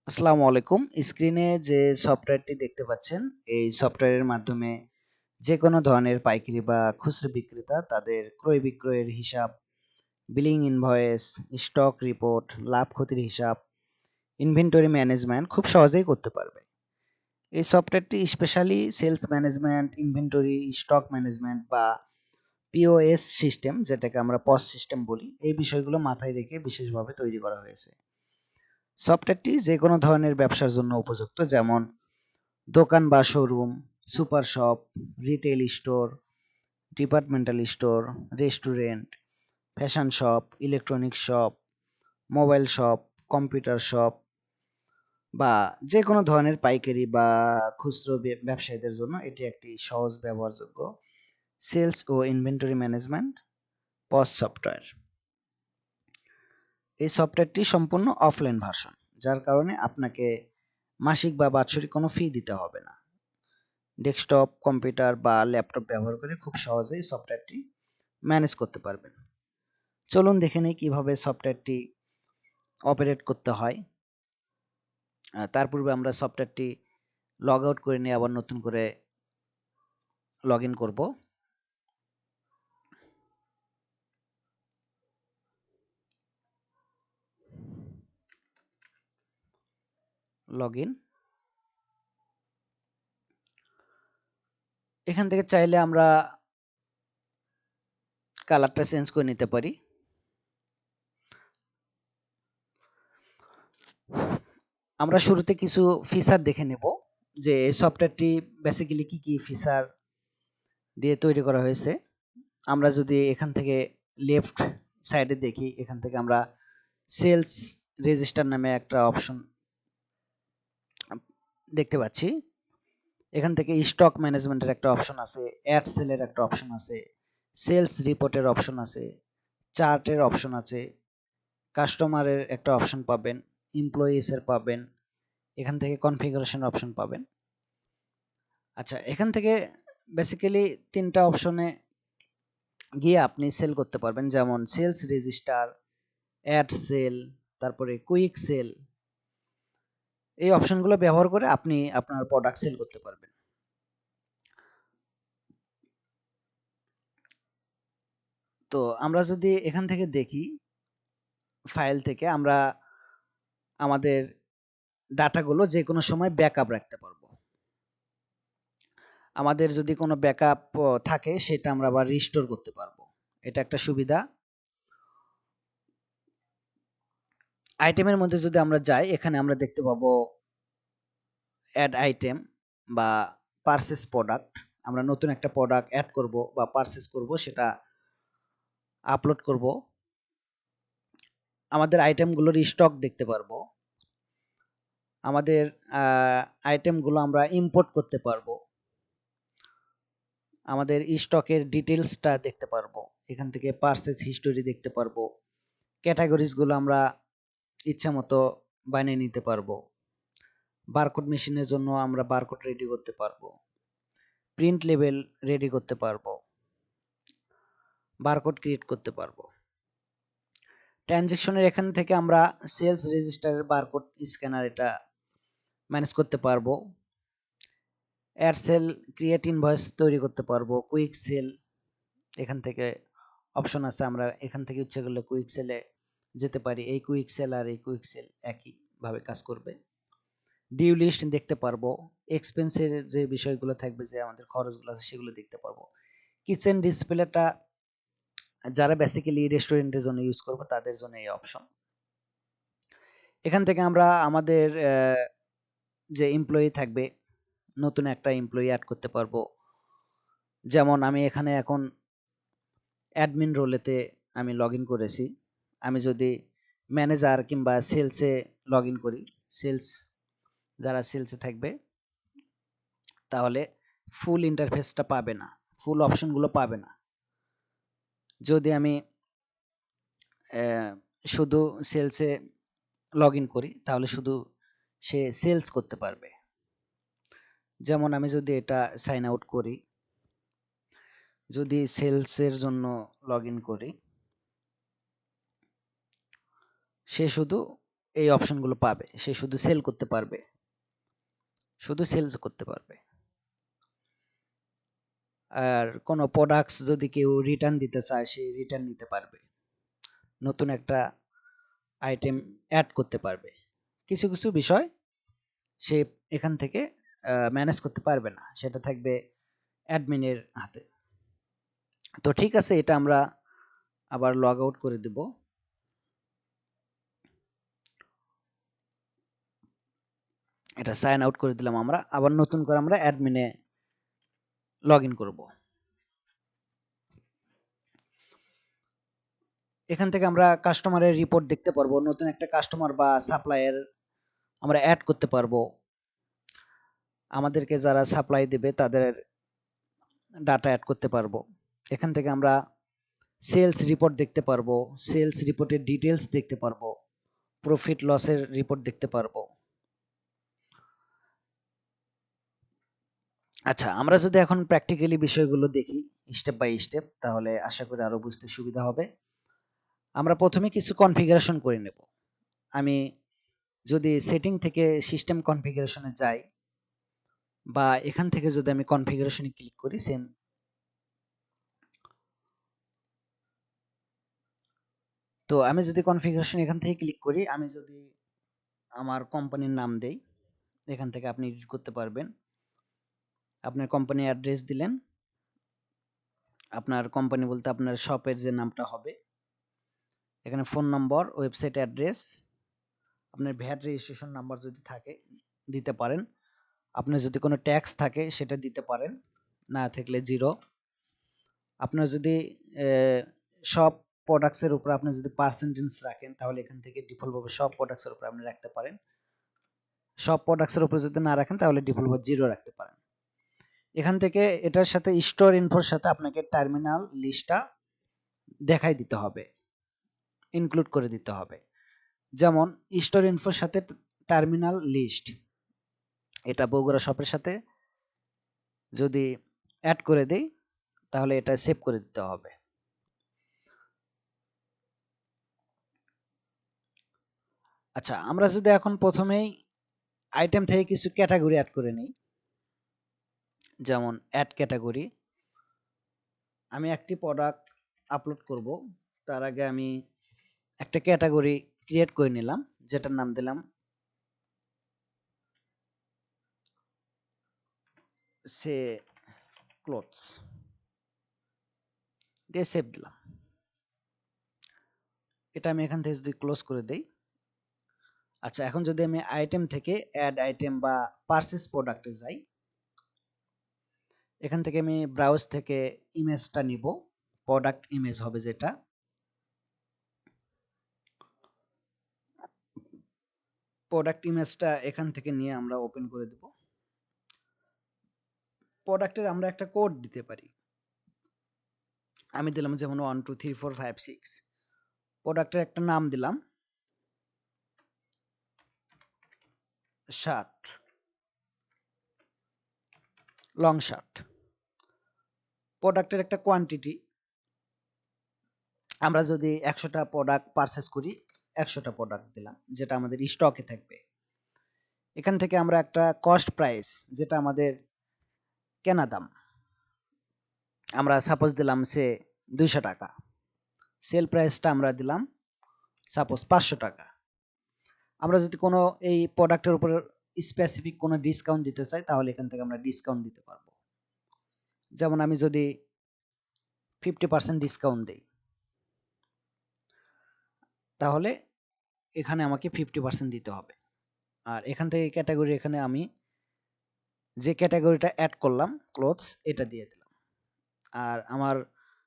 আসসালামু আলাইকুম। স্ক্রিনে যে সফটওয়্যারটি দেখতে পাচ্ছেন, এই সফটওয়্যারের মাধ্যমে যেকোনো ধরনের পাইকারি বা খুচরা বিক্রেতা তাদের ক্রয় বিক্রয়ের হিসাব, বিলিং ইনভয়েস, স্টক রিপোর্ট, লাভ ক্ষতির হিসাব, ইনভেন্টরি ম্যানেজমেন্ট খুব সহজেই করতে পারবে। এই সফটওয়্যারটি specially sales management, inventory, stock management বা পিওএস সিস্টেম, যেটাকে আমরা পস সিস্টেম বলি, এই বিষয়গুলো মাথায় রেখে বিশেষভাবে তৈরি করা হয়েছে। সফটওয়্যারটি যেকোনো ধরনের ব্যবসার জন্য উপযুক্ত, যেমন দোকান বা showroom, super shop, retail store, departmental store, restaurant, fashion shop, electronic shop, mobile shop, computer shop বা যে কোনো ধরনের পাইকারি বা খুচরো ব্যবসায়ীদের জন্য এটি একটি সহজ ব্যবহারযোগ্য সেলস ও ইনভেন্টরি ম্যানেজমেন্ট পস সফটওয়্যার। এই সফটওয়্যারটি সম্পূর্ণ অফলাইন ভার্সন, যার কারণে আপনাকে মাসিক বা বাৎসরিক কোনো ফি দিতে হবে না। ডেস্কটপ, কম্পিউটার বা ল্যাপটপ ব্যবহার করে খুব সহজেই সফটওয়্যারটি ম্যানেজ করতে পারবেন। চলুন দেখে নেই কিভাবে সফটওয়্যারটি অপারেট করতে হয়। তার পূর্বে আমরা সফটওয়্যারটি লগ আউট করে নিয়ে আবার নতুন করে লগ ইন করবো। Log in. এখান থেকে চাইলে আমরা কালারটা চেঞ্জ করে নিতে পারি। আমরা শুরুতে কিছু ফিচার দেখে নেব যে এই সফটওয়্যারটি বেসিক্যালি কি কি ফিচার দিয়ে তৈরি করা হয়েছে। আমরা যদি এখান থেকে লেফট সাইডে দেখি, এখান থেকে আমরা সেলস রেজিস্টার নামে একটা অপশন দেখতে পাচ্ছি। এখান থেকে স্টক ম্যানেজমেন্টের একটা অপশন আছে, অ্যাড সেলের একটা অপশন আছে, সেলস রিপোর্টের অপশন আছে, চার্টের অপশন আছে, কাস্টমারের একটা অপশন পাবেন, এমপ্লয়িজ এর পাবেন, এখান থেকে কনফিগারেশন অপশন পাবেন। আচ্ছা, এখান থেকে বেসিক্যালি তিনটা অপশনে গিয়ে আপনি সেল করতে পারবেন, যেমন সেলস রেজিস্টার, অ্যাড সেল, তারপরে কুইক সেল। এই অপশনগুলো ব্যবহার করে আপনি আপনার প্রোডাক্ট সেল করতে পারবেন। তো আমরা যদি এখান থেকে দেখি, ফাইল থেকে আমরা আমাদের ডাটাগুলো যে কোনো সময় ব্যাকআপ রাখতে পারবো। আমাদের যদি কোনো ব্যাকআপ থাকে, সেটা আমরা আবার রিস্টোর করতে পারবো। এটা একটা সুবিধা। আইটেমের মধ্যে যদি আমরা যাই, এখানে আমরা দেখতে পাবো অ্যাড আইটেম বা পারচেজ প্রোডাক্ট। আমরা নতুন একটা প্রোডাক্ট অ্যাড করব বা পারচেজ করব, সেটা আপলোড করব। আমাদের আইটেমগুলোর স্টক দেখতে পারবো। আমাদের আইটেমগুলো আমরা ইম্পোর্ট করতে পারবো। আমাদের স্টকের ডিটেলসটা দেখতে পারবো। এখান থেকে পারচেজ হিস্টোরি দেখতে পারবো। ক্যাটাগরিজ গুলো আমরা ইচ্ছা মতো বানিয়ে নিতে পারবো। বারকোড মেশিনের জন্য আমরা বারকোড রেডি করতে পারবো। প্রিন্ট লেবেল রেডি করতে পারবো। বারকোড ক্রিয়েট করতে পারবো। ট্রানজেকশনের এখান থেকে আমরা সেলস রেজিস্টারের বারকোড স্ক্যানার এটা ম্যানেজ করতে পারবো। অ্যাড সেল, ক্রিয়েট ইনভয়েস তৈরি করতে পারবো। কুইক সেল, এখান থেকে অপশন আছে, আমরা এখান থেকে ইচ্ছে করলে কুইক সেলে যেতে পারি। এই কুইক সেল আর এই কুইক সেল একই ভাবে কাজ করবে। ডিউ লিস্ট দেখতে পারবো। এক্সপেন্সের যে বিষয়গুলো থাকবে, যে আমাদের খরচগুলো আছে, সেগুলো দেখতে পারবো। কিচেন ডিসপ্লেটা যারা বেসিক্যালি রেস্টুরেন্টের জন্য ইউজ করবো, তাদের জন্য এই অপশন। এখান থেকে আমরা আমাদের যে এমপ্লয়ি থাকবে, নতুন একটা এমপ্লয়ি অ্যাড করতে পারবো। যেমন আমি এখানে এখন অ্যাডমিন রোলেতে আমি লগ ইন করেছি। আমি যদি ম্যানেজার কিংবা সেলসে লগ ইন করি, সেলস যারা সেলসে থাকবে, তাহলে ফুল ইন্টারফেসটা পাবে না, ফুল অপশনগুলো পাবে না। যদি আমি শুধু সেলসে লগ ইন করি, তাহলে শুধু সে সেলস করতে পারবে। যেমন আমি যদি এটা সাইন আউট করি, যদি সেলসের জন্য লগ ইন করি, সে শুধু এই অপশনগুলো পাবে। সে শুধু সেল করতে পারবে, শুধু সেলস করতে পারবে। আর কোনো প্রোডাক্টস যদি কেউ রিটার্ন দিতে চায়, সে রিটার্ন নিতে পারবে, নতুন একটা আইটেম অ্যাড করতে পারবে। কিছু কিছু বিষয় সে এখান থেকে ম্যানেজ করতে পারবে না, সেটা থাকবে অ্যাডমিনের হাতে। তো ঠিক আছে, এটা আমরা আবার লগ আউট করে দেব। এটা সাইন আউট করে দিলাম। আমরা আবার নতুন করে আমরা অ্যাডমিনে লগ ইন করবো। এখান থেকে আমরা কাস্টমারের রিপোর্ট দেখতে পারবো, নতুন একটা কাস্টমার বা সাপ্লায়ার আমরা অ্যাড করতে পারবো। আমাদেরকে যারা সাপ্লাই দেবে তাদের ডাটা অ্যাড করতে পারবো। এখান থেকে আমরা সেলস রিপোর্ট দেখতে পারবো, সেলস রিপোর্টের ডিটেলস দেখতে পারবো, প্রফিট লসের রিপোর্ট দেখতে পারবো। আচ্ছা, আমরা যদি এখন প্র্যাকটিক্যালি বিষয়গুলো দেখি স্টেপ বাই স্টেপ, তাহলে আশা করি আরো বুঝতে সুবিধা হবে। আমরা প্রথমে কিছু কনফিগারেশন করে নেব। আমি যদি সেটিং থেকে সিস্টেম কনফিগারেশনে যাই, বা এখান থেকে যদি আমি কনফিগারেশনে ক্লিক করি, সেম তো আমি যদি কনফিগারেশন এখান থেকে ক্লিক করি, আমি যদি আমার কোম্পানির নাম দেই, এখান থেকে আপনি এডিট করতে পারবেন। আপনার কোম্পানি অ্যাড্রেস দিলেন, আপনার কোম্পানি বলতে আপনার শপের যে নামটা হবে, এখানে ফোন নম্বর, ওয়েবসাইট অ্যাড্রেস, আপনার ভ্যাট রেজিস্ট্রেশন নাম্বার যদি থাকে দিতে পারেন, আপনার যদি কোনো ট্যাক্স থাকে সেটা দিতে পারেন, না থাকলে 0। আপনার যদি সব প্রোডাক্টসের উপর আপনি যদি পার্সেন্টেজ রাখেন, তাহলে এখান থেকে ডিফল্ট ভাবে সব প্রোডাক্টসের উপর আপনি রাখতে পারেন। সব প্রোডাক্টসের উপর যদি না রাখেন, তাহলে ডিফল্ট ভাবে 0 রাখতে পারেন। এখান থেকে এটার সাথে স্টোর ইনফোর সাথে আপনাকে টার্মিনাল লিস্টটা দেখাই দিতে হবে, ইনক্লুড করে দিতে হবে। যেমন স্টোর ইনফোর সাথে টার্মিনাল লিস্ট, এটা বগুড়া শপের সাথে যদি অ্যাড করে দেই, তাহলে এটা সেভ করে দিতে হবে। আচ্ছা, আমরা যদি এখন প্রথমেই আইটেম থেকে কিছু ক্যাটাগরি অ্যাড করে নিই, যেমন অ্যাড ক্যাটাগরি। আমি একটি প্রোডাক্ট আপলোড করব, তার আগে আমি একটা ক্যাটাগরি ক্রিয়েট করে নিলাম, যেটার নাম দিলাম সে ক্লোথস, দিয়ে সেভ দিলাম। এটা আমি এখান থেকে যদি ক্লোজ করে দেই। আচ্ছা, এখন যদি আমি আইটেম থেকে অ্যাড আইটেম বা পারচেজ প্রোডাক্টে যাই, এখান থেকে আমি ব্রাউজ থেকে ইমেজটা নিব, প্রোডাক্ট ইমেজ হবে যেটা। প্রোডাক্ট ইমেজটা এখান থেকে নিয়ে আমরা ওপেন করে দেব। প্রোডাক্টের আমরা একটা কোড দিতে পারি, আমি দিলাম যেমন 1 2 3 4 5 6। প্রোডাক্টের একটা নাম দিলাম শার্ট, লং শার্ট। প্রোডাক্টের একটা কোয়ান্টিটি, আমরা যদি 100টা প্রোডাক্ট পারচেজ করি, 100টা প্রোডাক্ট দিলাম, যেটা আমাদের স্টকে থাকবে। এখান থেকে আমরা একটা কস্ট প্রাইস, যেটা আমাদের কেনা দাম, আমরা সাপোজ দিলাম সে 200 টাকা। সেল প্রাইসটা আমরা দিলাম সাপোজ 500 টাকা। আমরা যদি কোনো এই প্রোডাক্টের উপর স্পেসিফিক কোনো ডিসকাউন্ট দিতে চাই, তাহলে এখান থেকে আমরা ডিসকাউন্ট দিতে পারবো। যেমন আমি যদি 50% ডিসকাউন্ট দেই, তাহলে এখানে আমাকে 50% দিতে হবে। আর এখান থেকে ক্যাটাগরি, এখানে আমি যে ক্যাটাগরিটা অ্যাড করলাম ক্লোথস, এটা দিয়ে দিলাম। আর আমার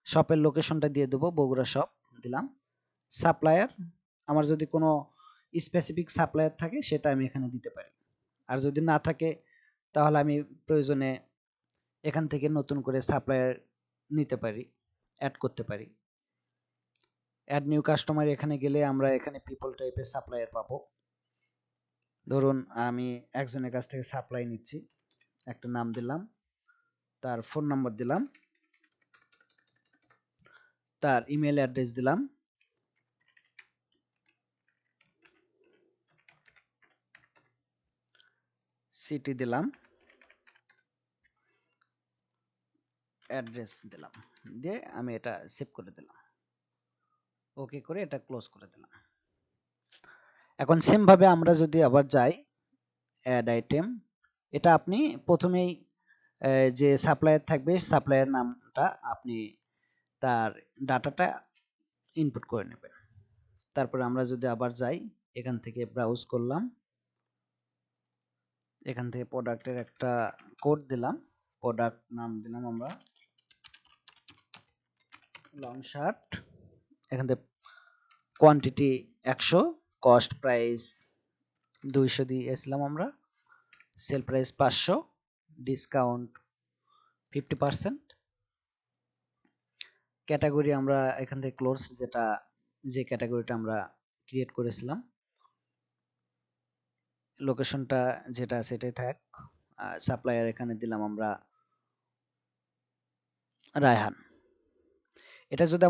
শপের লোকেশনটা দিয়ে দেবো, বগুড়া শপ দিলাম। সাপ্লায়ার, আমার যদি কোনো স্পেসিফিক সাপ্লায়ার থাকে সেটা আমি এখানে দিতে পারি। আর যদি না থাকে, তাহলে আমি প্রয়োজনে এখান থেকে নতুন করে সাপ্লায়ার নিতে পারি, অ্যাড করতে পারি। অ্যাড নিউ কাস্টমার, এখানে গেলে আমরা এখানে পিপল টাইপের সাপ্লায়ার পাবো। ধরুন আমি একজনের কাছ থেকে সাপ্লাই নিচ্ছি, একটা নাম দিলাম, তার ফোন নাম্বার দিলাম, তার ইমেল অ্যাড্রেস দিলাম, সিটি দিলাম, অ্যাড্রেস দিলাম, দিয়ে আমি এটা সেভ করে দিলাম, ওকে করে এটা ক্লোজ করে দিলাম। এখন সেম ভাবে আমরা যদি আবার যাই অ্যাড আইটেম, এটা আপনি প্রথমেই যে সাপ্লায়ার থাকবে সাপ্লায়ার নামটা আপনি তার ডাটাটা ইনপুট করে নেবেন। তারপরে আমরা যদি আবার যাই, এখান থেকে ব্রাউজ করলাম, এখান থেকে প্রোডাক্টের একটা কোড দিলাম, প্রোডাক্ট নাম দিলাম আমরা লং শার্ট, এখান থেকে কোয়ান্টিটি 100, কস্ট প্রাইস 200 দিয়েছিলাম আমরা, সেল প্রাইস 500, ডিসকাউন্ট 50%, ক্যাটাগরি আমরা এখান থেকে ক্লোজ, যে ক্যাটাগরিটা আমরা ক্রিয়েট করেছিলাম, লোকেশনটা যেটা সেটাই থাক, সাপ্লায়ার এখানে দিলাম আমরা রায়হান। এটা যদি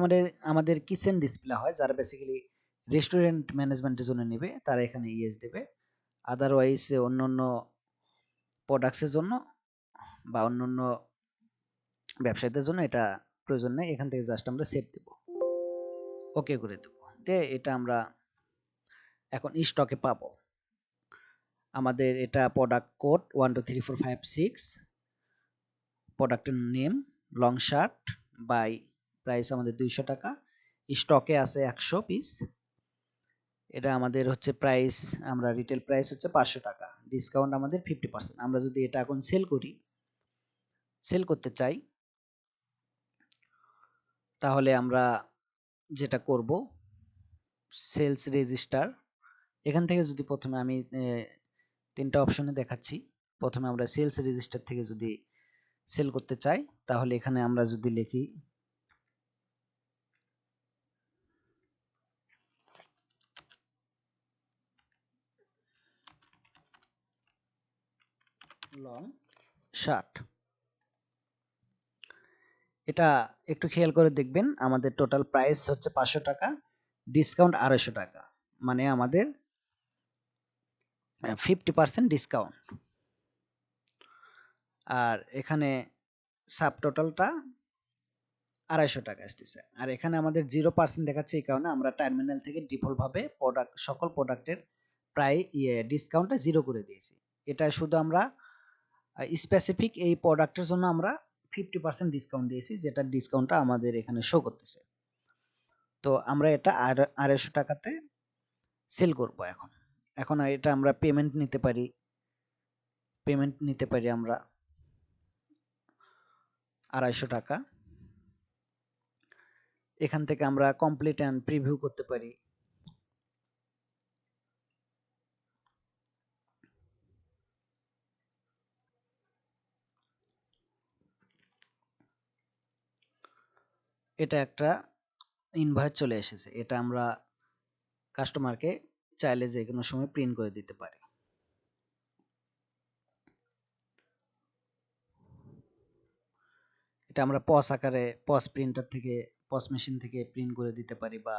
আমাদের কিচেন ডিসপ্লে হয়, যারা বেসিক্যালি রেস্টুরেন্ট ম্যানেজমেন্টের জন্য নেবে তারা এখানে ইয়েস দেবে, আদারওয়াইজ অন্য প্রোডাক্টসের জন্য বা অন্য ব্যবসায়ীদের জন্য এটা প্রয়োজন নেই। এখান থেকে জাস্ট আমরা সেভ দেব, ওকে করে দেব, এটা আমরা এখন স্টকে পাবো। আমাদের এটা প্রোডাক্ট কোড 123456, প্রোডাক্টের name long shirt, buy price আমাদের 200 টাকা, স্টকে আছে 100 পিস, এটা আমাদের হচ্ছে প্রাইস, আমরা রিটেল প্রাইস হচ্ছে 500 টাকা, ডিসকাউন্ট আমাদের 50%। আমরা যদি এটা এখন সেল করতে চাই, তাহলে আমরা যেটা করব, সেলস রেজিস্টার, এখান থেকে যদি প্রথমে আমি 3টা অপশনে দেখাচ্ছি, প্রথমে আমরা সেলস রেজিস্টার থেকে যদি সেল করতে চাই, তাহলে এখানে আমরা যদি লিখি লং শার্ট, এটা একটু খেয়াল করে দেখবেন, আমাদের টোটাল প্রাইস হচ্ছে 500 টাকা, ডিসকাউন্ট 250 টাকা, মানে আমাদের 50% ডিসকাউন্ট। আর এখানে সাব টোটালটা 250 টাকা আসতেছে, আর এখানে আমাদের 0% দেখাচ্ছে, এই কারণে আমরা টার্মিনাল থেকে ডিফল্ট ভাবে সকল প্রোডাক্টের প্রায় ডিসকাউন্টটা 0 করে দিয়েছি। এটা শুধু আমরা স্পেসিফিক এই প্রোডাক্টের জন্য আমরা 50% ডিসকাউন্ট দিয়েছি, যেটা ডিসকাউন্টটা আমাদের এখানে শো করতেছে। তো আমরা এটা 250 টাকাতে সেল করব। এখন এটা আমরা পেমেন্ট নিতে পারি আমরা 250 টাকা, এখান থেকে আমরা কমপ্লিট এন্ড প্রিভিউ করতে পারি, এটা একটা ইনভয়েস চলে এসেছে, এটা আমরা কাস্টমারকে চাইলে যে কোনো সময় প্রিন্ট করে দিতে পারি। এটা আমরা পস আকারে পস মেশিন থেকে প্রিন্ট করে দিতে পারি, বা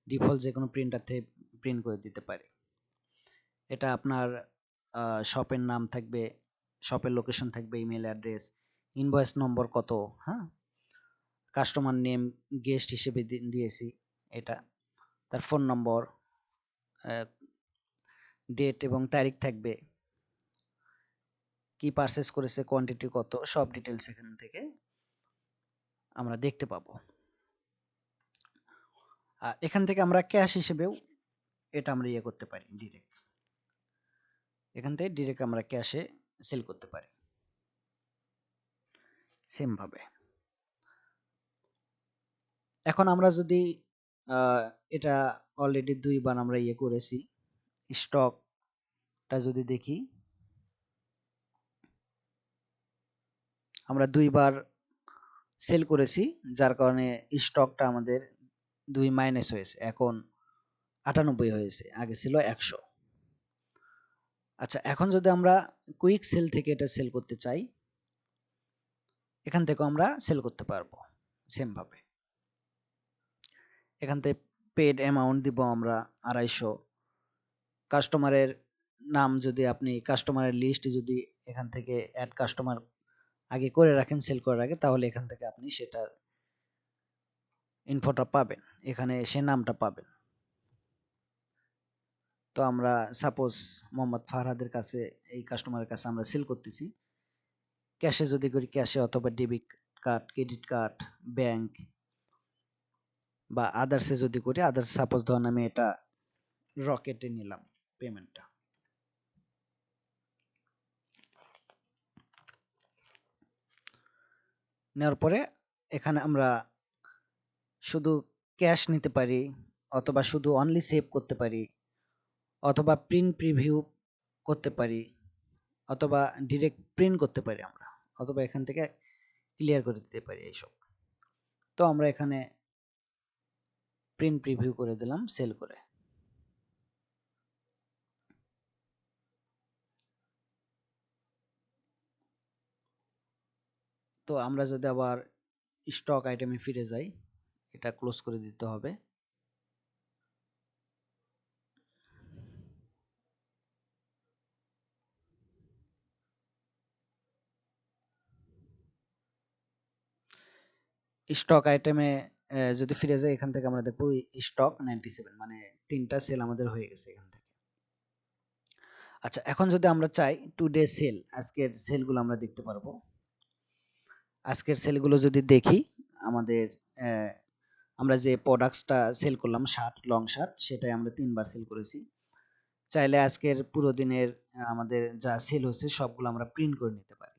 ডিফল্ট যে কোনো প্রিন্টার থেকে প্রিন্ট করে দিতে পারি। এটা আপনার শপের নাম থাকবে, শপের লোকেশন থাকবে, ইমেল অ্যাড্রেস, ইনভয়েস নম্বর কত, হ্যাঁ, কাস্টমার নেম গেস্ট হিসেবে দিয়েছি, এটা তার ফোন নম্বর, ডেট এবং তারিখ থাকবে, কি পারচেজ করেছে, কোয়ান্টিটি কত, সব ডিটেলস এখান থেকে আমরা দেখতে পাবো। এখান থেকে আমরা ক্যাশ হিসেবেও এটা আমরা করতে পারি, এখান থেকে ডিরেক্ট আমরা ক্যাশে সেল করতে পারি সেম ভাবে। এখন আমরা যদি এটা অলরেডি 2বার আমরা করেছি, স্টকটা যদি দেখি, আমরা 2বার সেল করেছি, যার কারণে স্টকটা আমাদের 2 মাইনাস হয়েছে, এখন 98 হয়েছে, আগে ছিল 100। আচ্ছা, এখন যদি আমরা কুইক সেল থেকে এটা সেল করতে চাই, এখান থেকে আমরা সেল করতে পারবো সেম ভাবে। এখান থেকে পেড অ্যামাউন্ট দিব আমরা 250, কাস্টমারের নাম যদি আপনি কাস্টমারের লিস্ট যদি এখান থেকে অ্যাড কাস্টমার আগে করে রাখেন সেল করার আগে, তাহলে এখান থেকে আপনি সেটার ইনফোটা পাবেন, এখানে সে নামটা পাবেন। তো আমরা সাপোজ মোহাম্মদ ফারহাদের কাছে, এই কাস্টমারের কাছে আমরা সেল করতেছি, ক্যাশে যদি করি ক্যাশে, অথবা debit card, credit card, bank বা আদার্সে যদি করি আদার্স, সাপোজ ধরুন আমি এটা রকেটে নিলাম পেমেন্টটা। নেওয়ার পরে এখানে আমরা শুধু ক্যাশ নিতে পারি, অথবা শুধু অনলি সেভ করতে পারি, অথবা প্রিন্ট প্রিভিউ করতে পারি, অথবা ডিরেক্ট প্রিন্ট করতে পারি আমরা, অথবা এখান থেকে ক্লিয়ার করে দিতে পারি এইসব। তো আমরা এখানে প্রিন্ট প্রিভিউ করে দিলাম সেল করে। তো আমরা যদি আবার স্টক আইটেমে ফিরে যাই, এটা ক্লোজ করে দিতে হবে। স্টক আইটেমে যদি ফিরে যাই, এখান থেকে আমরা দেখবো স্টক 97, মানে 3টা সেল আমাদের হয়ে গেছে এখান থেকে। আচ্ছা, এখন যদি আমরা চাই টুডে সেল, আজকের সেলগুলো আমরা দেখতে পারবো। আজকের সেলগুলো যদি দেখি, আমাদের আমরা যে প্রোডাক্টসটা সেল করলাম, শার্ট, লং শার্ট, সেটাই আমরা 3বার সেল করেছি। চাইলে আজকের পুরো দিনের আমাদের যা সেল হয়েছে সবগুলো আমরা প্রিন্ট করে নিতে পারি,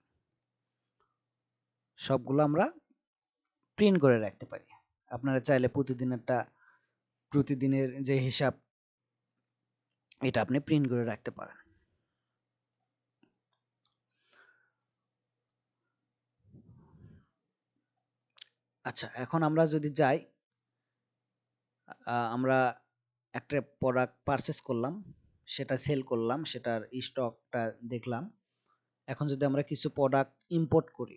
সবগুলো আমরা প্রিন্ট করে রাখতে পারি। আপনারা চাইলে প্রতিদিনের যে হিসাব, এটা আপনি প্রিন্ট করে রাখতে পারেন। আচ্ছা, এখন আমরা যদি যাই, আমরা একটা প্রোডাক্ট পারচেস করলাম, সেটা সেল করলাম, সেটার স্টকটা দেখলাম। এখন যদি আমরা কিছু প্রোডাক্ট ইম্পোর্ট করি,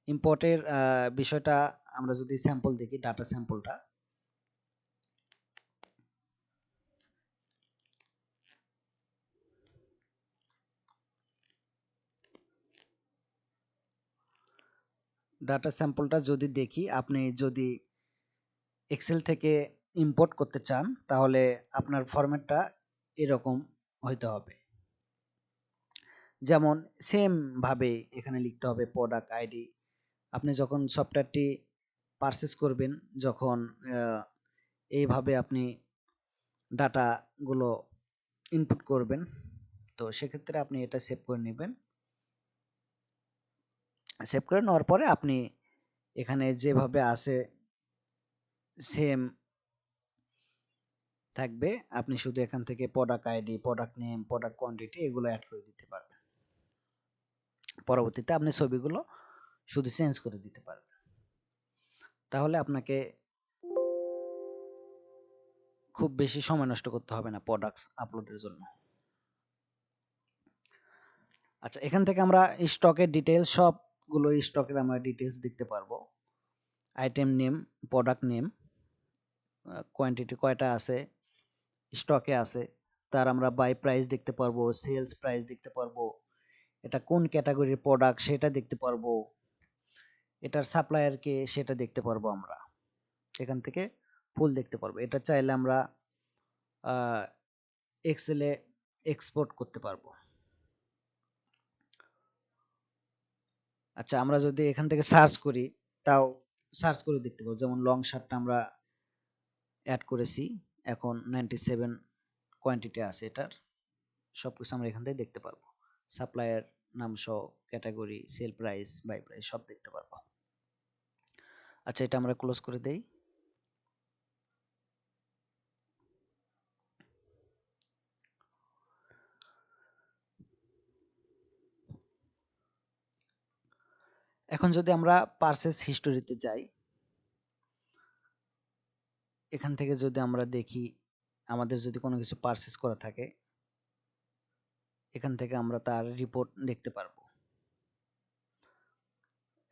ইম্পোর্টের বিষয়টা আমরা যদি স্যাম্পল দেখি, ডাটা স্যাম্পলটা, যদি দেখি, আপনি যদি এক্সেল থেকে ইম্পোর্ট করতে চান, তাহলে আপনার ফরম্যাটটা এরকম হইতে হবে। যেমন সেম ভাবে এখানে লিখতে হবে প্রোডাক্ট আইডি। আপনি যখন সফটওয়্যারটি পারচেস করবেন, যখন এইভাবে আপনি ডাটা গুলো ইনপুট করবেন, তো সেক্ষেত্রে আপনি এটা সেভ করে নেবেন। সেভ করে নেওয়ার পরে আপনি এখানে যেভাবে আছে সেম থাকবে, আপনি শুধু এখান থেকে product ID, product name, product quantity এগুলো অ্যাড করে দিতে পারবেন। পরবর্তীতে আপনি ছবিগুলো শুধু চেঞ্জ করে দিতে পারবেন। তাহলে আপনাকে খুব বেশি সময় নষ্ট করতে হবে না প্রোডাক্টস আপলোডের জন্য। আচ্ছা, এখান থেকে আমরা স্টকের ডিটেইলস, সবগুলো স্টকের আমরা ডিটেইলস দেখতে পারবো। Item name, product name, quantity কয়টা আছে, স্টকে আছে, তার আমরা বাই প্রাইস দেখতে পারবো, সেলস প্রাইস দেখতে পারবো, এটা কোন ক্যাটাগরির প্রোডাক্ট সেটা দেখতে পারবো, এটার সাপ্লায়ার কে সেটা দেখতে পারবো। আমরা এখান থেকে ফুল দেখতে পারবো। এটা চাইলে আমরা এক্সেলে এক্সপোর্ট করতে পারবো। আচ্ছা, আমরা যদি এখান থেকে সার্চ করি, তাও সার্চ করে দেখতে পাবো। যেমন লং শার্টটা আমরা অ্যাড করেছি, এখন 97 কোয়ান্টিটি আছে, এটার সবকিছু আমরা এখান থেকে দেখতে পারবো। সাপ্লায়ার নাম সহ, category, sale price, buy price সব দেখতে পারবো। আচ্ছা, এটা আমরা ক্লোজ করে দেই। এখন যদি আমরা পারচেস হিস্টোরিতে যাই, এখান থেকে যদি আমরা দেখি আমাদের যদি কোনো কিছু পারচেস করা থাকে, এখান থেকে আমরা তার রিপোর্ট দেখতে পারবো।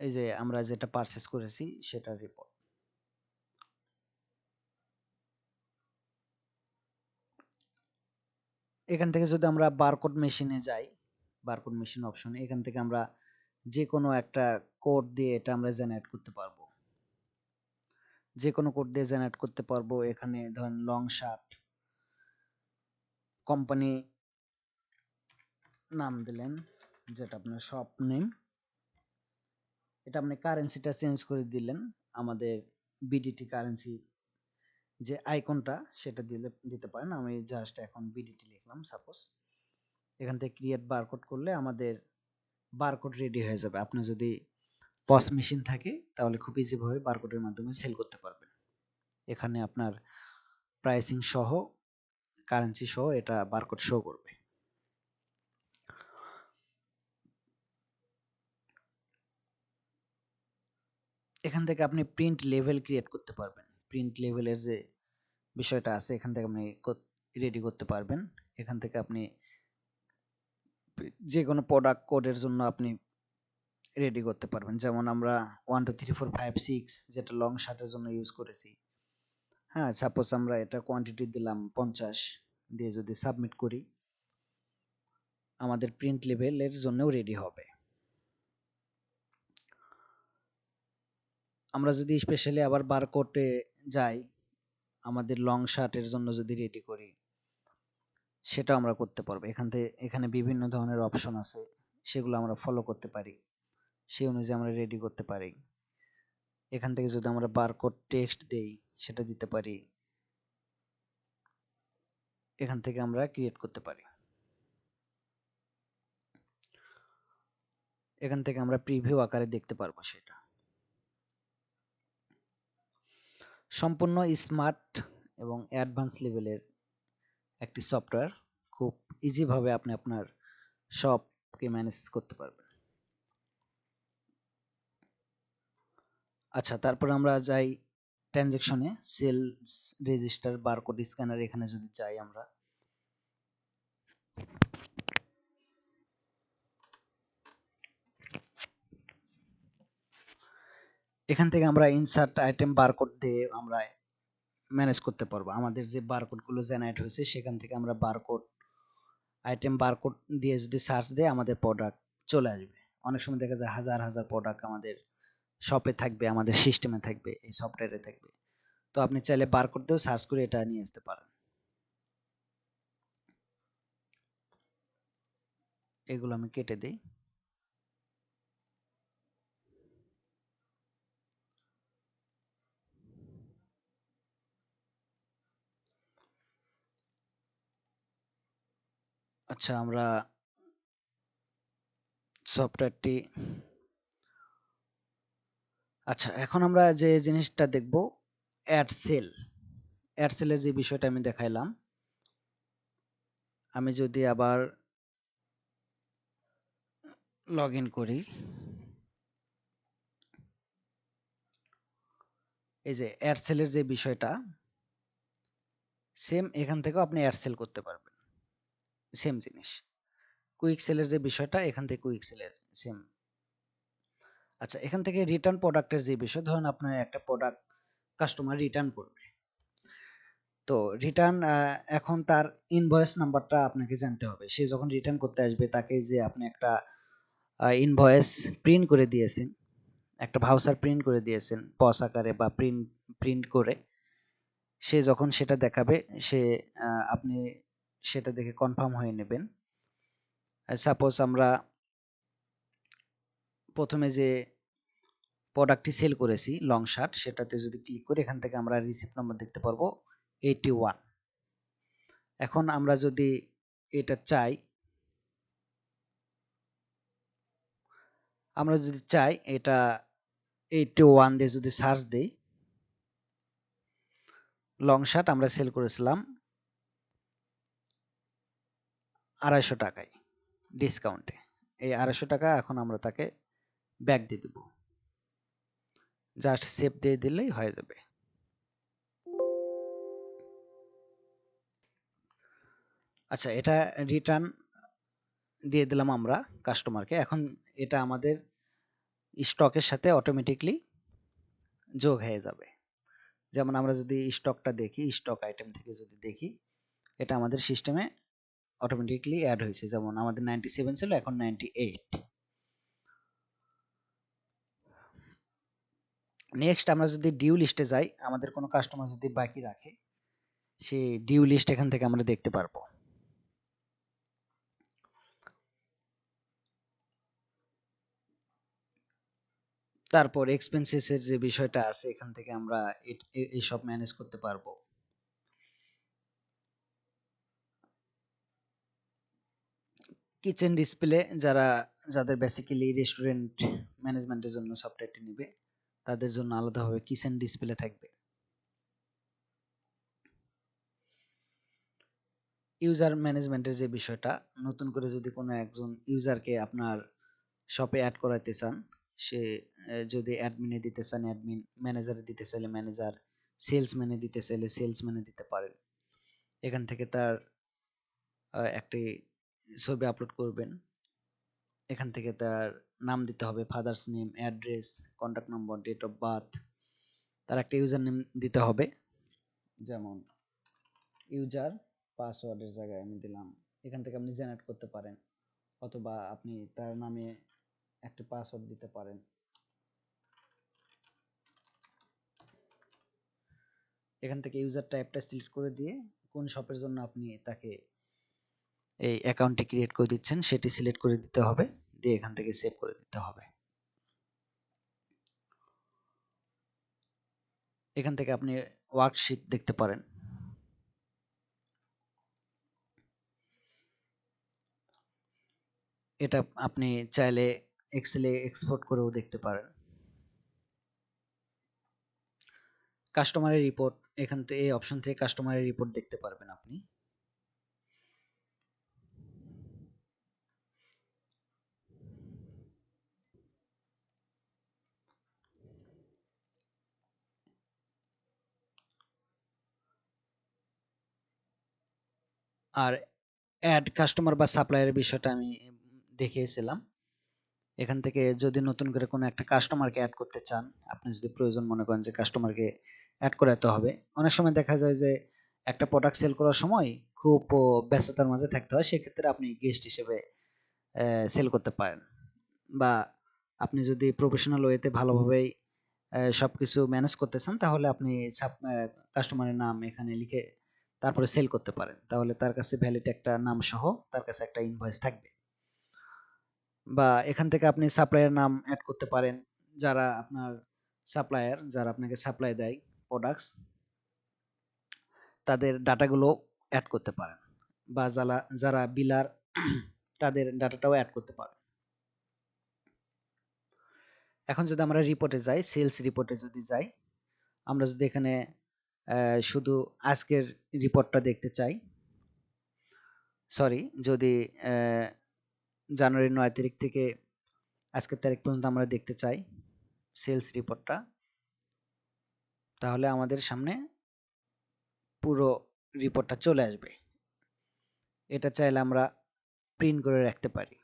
এই যে আমরা যেটা পারচেস করেছি সেটার রিপোর্ট। এখান থেকে যদি আমরা বারকোড মেশিনে যাই, বারকোড মেশিন অপশনে, এখান থেকে আমরা যে কোনো একটা কোড দিয়ে এটা আমরা জেনারেট করতে পারবো। যে কোনো কোড দিয়ে জেনারেট করতে পারবো। এখানে ধরেন লং শার্ট কোম্পানি নাম দিলেন, যেটা আপনার শপ নেম, এটা আপনি কারেন্সিটা চেঞ্জ করে দিলেন। আমাদের বিডিটি কারেন্সি যে আইকনটা সেটা দিতে পারেন। আমি জাস্ট এখন বিডিটি লিখলাম সাপোজ। এখান থেকে ক্রিয়েট বারকোড করলে আমাদের বারকোড রেডি হয়ে যাবে। আপনার যদি পস মেশিন থাকে তাহলে খুব ইজি ভাবে বারকোডের মাধ্যমে সেল করতে পারবেন। এখানে আপনার প্রাইসিং সহ, কারেন্সি সহ এটা বারকোড শো করবে। এখান থেকে আপনি প্রিন্ট লেভেল ক্রিয়েট করতে পারবেন। প্রিন্ট লেভেলের যে বিষয়টা আছে এখান থেকে আপনি রেডি করতে পারবেন। এখান থেকে আপনি যে কোনো প্রোডাক্ট কোডের জন্য আপনি রেডি করতে পারবেন। যেমন আমরা 1 2 3 4 5 6 যেটা লং শার্টের জন্য ইউজ করেছি। হ্যাঁ, সাপোজ আমরা এটা কোয়ান্টিটি দিলাম 50 দিয়ে যদি সাবমিট করি, আমাদের প্রিন্ট লেভেলের জন্যও রেডি হবে। আমরা যদি স্পেশালি আবার বারকোডে যাই, আমাদের লং শার্টের জন্য যদি রেডি করি, সেটা আমরা করতে পারবো। এখানে বিভিন্ন ধরনের অপশন আছে, সেগুলো আমরা ফলো করতে পারি, সেই অনুযায়ী আমরা রেডি করতে পারি। এখান থেকে যদি আমরা বারকোড টেক্সট দেই সেটা দিতে পারি। এখান থেকে আমরা ক্রিয়েট করতে পারি। এখান থেকে আমরা প্রিভিউ আকারে দেখতে পারবো সেটা। সম্পূর্ণ স্মার্ট এবং অ্যাডভান্স লেভেলের একটি সফটওয়্যার। খুব ইজি ভাবে আপনি আপনার শপকে ম্যানেজ করতে পারবেন। আচ্ছা, তারপর আমরা যাই ট্রানজেকশনে। সেলস রেজিস্টার বারকোড স্ক্যানার, এখানে যদি যাই আমরা, এখান থেকে আমরা ইনসার্ট আইটেম বারকোড দিয়ে আমরা ম্যানেজ করতে পারবো। আমাদের যে বারকোড গুলো জেনারেট হয়েছে সেখান থেকে আমরা বারকোড আইটেম বারকোড দিয়ে যদি সার্চ দেই আমাদের প্রোডাক্ট চলে আসবে। অনেক সময় দেখা যায় হাজার হাজার প্রোডাক্ট আমাদের শপে থাকবে, আমাদের সিস্টেমে থাকবে, এই সফটওয়্যারে থাকবে। তো আপনি চাইলে বারকোড দিয়েও সার্চ করে এটা নিয়ে আসতে পারেন। এগুলো আমি কেটে দেই। আচ্ছা, আমরা সফটওয়্যারটি, আচ্ছা এখন আমরা যে জিনিসটা দেখব, অ্যাড সেল। অ্যাড সেলের যে বিষয়টা আমি দেখাইলাম, আমি যদি আবার লগ ইন করি, এই যে অ্যাড সেলের যে বিষয়টা, সেম এখান থেকেও আপনি অ্যাড সেল করতে পারবেন। সেম জিনিস। কুইক সেলের যে বিষয়টা, এখান থেকে কুইক সেলের সেম। আচ্ছা, এখান থেকে রিটার্ন প্রোডাক্টের যে বিষয়, ধরুন আপনার একটা প্রোডাক্ট কাস্টমার রিটার্ন করবে, তো রিটার্ন এখন তার ইনভয়েস নাম্বারটা আপনাকে জানতে হবে। সে যখন রিটার্ন করতে আসবে তাকে যে আপনি একটা ইনভয়েস প্রিন্ট করে দিয়েছেন, একটা ভাউচার প্রিন্ট করে দিয়েছেন পস আকারে বা প্রিন্ট করে, সে যখন সেটা দেখাবে, সে আপনি সেটা দেখে কনফার্ম হয়ে নেবেন। সাপোজ আমরা প্রথমে যে প্রোডাক্টটি সেল করেছি লং শার্ট, সেটাতে যদি ক্লিক করি, এখান থেকে আমরা রিসিপ্ট নাম্বার দেখতে পারবো 81। এখন আমরা যদি এটা চাই, এটা 81 দিয়ে যদি সার্চ দেই, লং শার্ট আমরা সেল করেছিলাম 250 টাকায় ডিসকাউন্টে। এই 250 টাকা এখন আমরা তাকে ব্যাক দিয়ে দেব। জাস্ট সেভ দিয়ে দিলেই হয়ে যাবে। আচ্ছা, এটা রিটার্ন দিয়ে দিলাম আমরা কাস্টমারকে। এখন এটা আমাদের স্টকের সাথে অটোমেটিকলি যোগ হয়ে যাবে। যেমন আমরা যদি স্টকটা দেখি, স্টক আইটেম থেকে যদি দেখি, এটা আমাদের সিস্টেমে অটোমেটিকলি অ্যাড হয়েছে, যেমন আমাদের 97 ছিল এখন 98। নেক্সট আমরা যদি ডিউ লিস্টে যাই, আমাদের কোনো কাস্টমার যদি বাকি রাখে সেই ডিউ লিস্ট এখান থেকে আমরা দেখতে পারবো। তারপর এক্সপেন্সেস এর যে বিষয়টা আছে এখান থেকে আমরা এই সব ম্যানেজ করতে পারবো। কিচেন ডিসপ্লে যাদের বেসিক্যালি রেস্টুরেন্ট ম্যানেজমেন্টের জন্য সফটওয়্যারটি নেবে তাদের জন্য আলাদাভাবে কিচেন ডিসপ্লে থাকবে। ইউজার ম্যানেজমেন্টের যে বিষয়টা, নতুন করে যদি কোনো একজন ইউজারকে আপনার শপে অ্যাড করাইতে চান, সে যদি অ্যাডমিনে দিতে চান অ্যাডমিন, ম্যানেজারে দিতে চাইলে ম্যানেজার, সেলসম্যানে দিতে চাইলে সেলসম্যানে দিতে পারেন। এখান থেকে তার একটি ছবি আপলোড করবেন, এখান থেকে তার নাম দিতে হবে, father's name, address, contact number, date of birth, তার একটা ইউজার নেম দিতে হবে, যেমন ইউজার পাসওয়ার্ডের জায়গায় আমি দিলাম, এখান থেকে আপনি জেনারেট করতে পারেন, অথবা আপনি তার নামে একটা পাসওয়ার্ড দিতে পারেন। এখান থেকে ইউজার টাইপটা সিলেক্ট করে দিয়ে কোন শপের জন্য আপনি তাকে এই অ্যাকাউন্টটি ক্রিয়েট করে দিচ্ছেন সেটি সিলেক্ট করে দিতে হবে, দিয়ে এখান থেকে সেভ করে দিতে হবে। এখান থেকে আপনি ওয়ার্কশিট দেখতে পারেন। এটা আপনি চাইলে এক্সেলে এক্সপোর্ট করেও দেখতে পারেন। কাস্টমারের রিপোর্ট, এখান থেকে এই অপশন থেকে কাস্টমারের রিপোর্ট দেখতে পারবেন আপনি। আর অ্যাড কাস্টমার বা সাপ্লায়ারের বিষয়টা আমি দেখিয়েছিলাম। এখান থেকে যদি নতুন করে কোনো একটা কাস্টমারকে অ্যাড করতে চান, আপনি যদি প্রয়োজন মনে করেন যে কাস্টমারকে অ্যাড করাতে হবে, অনেক সময় দেখা যায় যে একটা প্রোডাক্ট সেল করার সময় খুব ব্যস্ততার মাঝে থাকতে হয়, সেক্ষেত্রে আপনি গেস্ট হিসেবে সেল করতে পারেন। বা আপনি যদি প্রফেশনাল ওয়েতে ভালোভাবেই সবকিছু ম্যানেজ করতে চান, তাহলে আপনি কাস্টমারের নাম এখানে লিখে তারপরে সেল করতে পারেন, তাহলে তার কাছে ভ্যালিড একটা নাম সহ তার কাছে একটা ইনভয়েস থাকবে। বা এখান থেকে আপনি সাপ্লায়ার নাম অ্যাড করতে পারেন, যারা আপনার সাপ্লায়ার, যারা আপনাকে সাপ্লাই দেয় প্রোডাক্টস, তাদের ডাটাগুলো অ্যাড করতে পারেন। বা যারা যারা বিলার তাদের ডাটাটাও অ্যাড করতে পারেন। এখন যদি আমরা রিপোর্টে যাই, সেলস রিপোর্টে যদি যাই, আমরা যদি এখানে শুধু আজকের রিপোর্টটা দেখতে চাই, সরি, যদি জানুয়ারির 9 তারিখ থেকে আজকের তারিখ পর্যন্ত আমরা দেখতে চাই সেলস রিপোর্টটা, তাহলে আমাদের সামনে পুরো রিপোর্টটা চলে আসবে। এটা চাইলে আমরা প্রিন্ট করে রাখতে পারি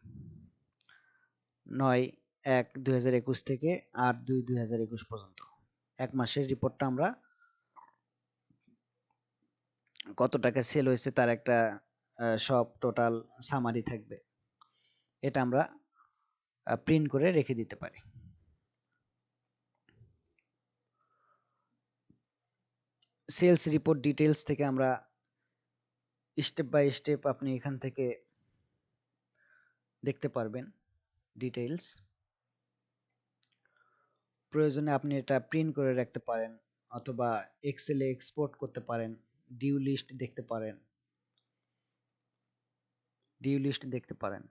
9/1/2021 থেকে 8/2/2021 পর্যন্ত। এক মাসের রিপোর্টটা আমরা কত টাকা সেল হয়েছে তার একটা সব টোটাল সামারি থাকবে, এটা আমরা প্রিন্ট করে রেখে দিতে পারি। সেলস রিপোর্ট ডিটেইলস থেকে আমরা স্টেপ বাই স্টেপ আপনি এখান থেকে দেখতে পারবেন ডিটেইলস। প্রয়োজনে আপনি এটা প্রিন্ট করে রাখতে পারেন, অথবা এক্সেলে এক্সপোর্ট করতে পারেন, ডিউ লিস্ট দেখতে পারেন,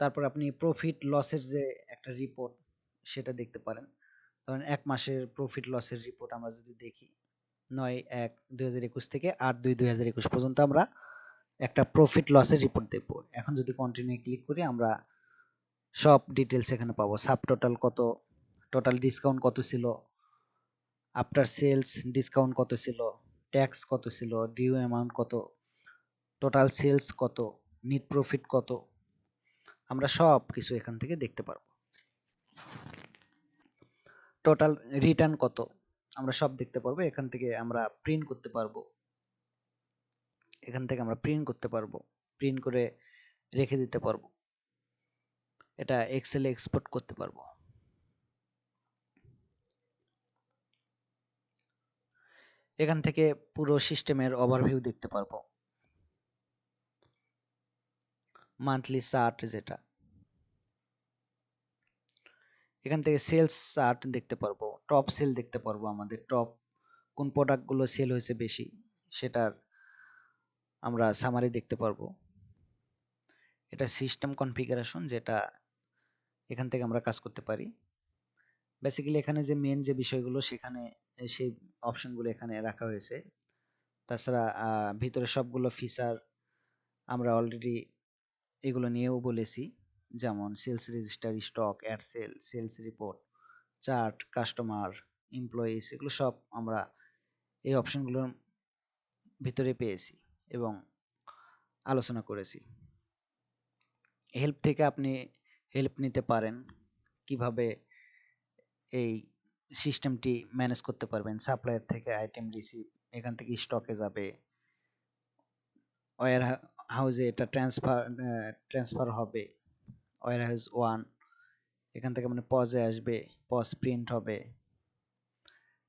তারপর আপনি প্রফিট লসের যে একটা রিপোর্ট সেটা দেখতে পারেন। ধরেন এক মাসের প্রফিট লসের রিপোর্ট আমরা যদি দেখি, 9/1/2021 থেকে 8/2/2021 পর্যন্ত আমরা একটা প্রফিট লসের রিপোর্ট দেখব। এখন যদি কন্টিনিউ ক্লিক করি, আমরা সব ডিটেলস এখানে পাবো। সাব টোটাল কত, টোটাল ডিসকাউন্ট কত ছিল, আফটার সেলস ডিসকাউন্ট কত ছিল, ট্যাক্স কত ছিল, ডিউ অ্যামাউন্ট কত, টোটাল সেলস কত, নেট প্রফিট কত, আমরা সব কিছু এখান থেকে দেখতে পারবো। টোটাল রিটার্ন কত, আমরা সব দেখতে পারবো। এখান থেকে আমরা প্রিন্ট করতে পারবো। এখান থেকে আমরা প্রিন্ট করতে পারবো, প্রিন্ট করে রেখে দিতে পারবো, এটা এক্সেলে এক্সপোর্ট করতে পারবো। এখান থেকে পুরো সিস্টেমের ওভারভিউ দেখতে পারবো, মান্থলি চার্ট যেটা, এখান থেকে সেলস চার্ট দেখতে পারবো, টপ সেল দেখতে পারবো, আমাদের টপ কোন প্রোডাক্টগুলো সেল হয়েছে বেশি সেটার আমরা সামারি দেখতে পারবো। এটা সিস্টেম কনফিগারেশন, যেটা এখান থেকে আমরা কাজ করতে পারি। বেসিক্যালি এখানে যে মেন যে বিষয়গুলো সেখানে সেই অপশনগুলো এখানে রাখা হয়েছে। তাছাড়া ভিতরে সবগুলো ফিচার আমরা অলরেডি এগুলো নিয়েও বলেছি, যেমন sales register, stock, add sale, sales report, chart, customer, employees, এগুলো সব আমরা এই অপশনগুলোর ভিতরে পেয়েছি এবং আলোচনা করেছি। হেল্প থেকে আপনি হেল্প নিতে পারেন কিভাবে এই সিস্টেমটি ম্যানেজ করতে পারবেন। সাপ্লায়ার থেকে আইটেম রিসিভ, এখান থেকে স্টকে যাবে, ওয়্যার হাউসে এটা ট্রান্সফার হবে, ওয়্যার হাউস 1, এখান থেকে মানে পজে আসবে, পজ প্রিন্ট হবে,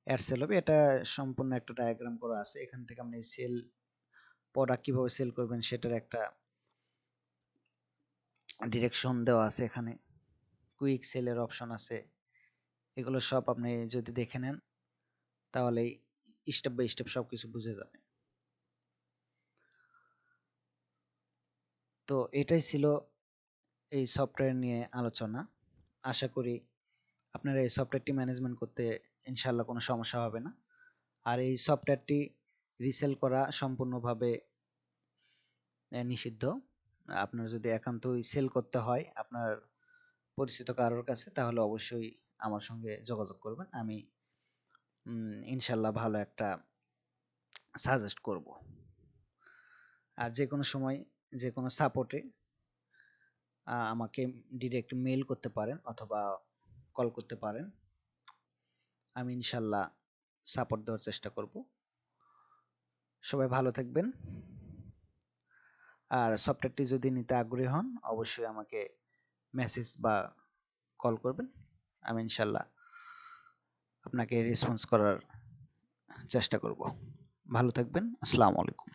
অ্যাড সেল হবে। এটা সম্পূর্ণ একটা ডায়াগ্রাম করা আছে। এখান থেকে আপনি সেল প্রোডাক্ট কিভাবে সেল করবেন সেটার একটা ডিরেকশন দেওয়া আছে। এখানে কুইক সেলের অপশন আছে। এগুলো সব আপনি যদি দেখে নেন তাহলে স্টেপ বাই স্টেপ সবকিছু বুঝে যাবে। তো এটাই ছিল এই সফটওয়্যার নিয়ে আলোচনা। আশা করি আপনারা এই সফটওয়্যারটি ম্যানেজমেন্ট করতে ইনশাআল্লাহ কোনো সমস্যা হবে না। আর এই সফটওয়্যারটি রিসেল করা সম্পূর্ণভাবে নিষিদ্ধ। আপনার যদি একান্তই সেল করতে হয় আপনার পরিচিত কারোর কাছে, তাহলে অবশ্যই আমার সঙ্গে যোগাযোগ করবেন। আমি ইনশাআল্লাহ ভালো একটা সাজেস্ট করব। আর যে কোনো সময় যে কোনো সাপোর্টে আমাকে ডিরেক্ট মেইল করতে পারেন অথবা কল করতে পারেন। আমি ইনশাআল্লাহ সাপোর্ট দেওয়ার চেষ্টা করব। সবাই ভালো থাকবেন। আর সফটওয়্যারটি যদি নিতে আগ্রহী হন অবশ্যই আমাকে মেসেজ বা কল করবেন। আমি ইনশাআল্লাহ আপনাকে রেসপন্স করার চেষ্টা করব। ভালো থাকবেন। আসসালামু আলাইকুম।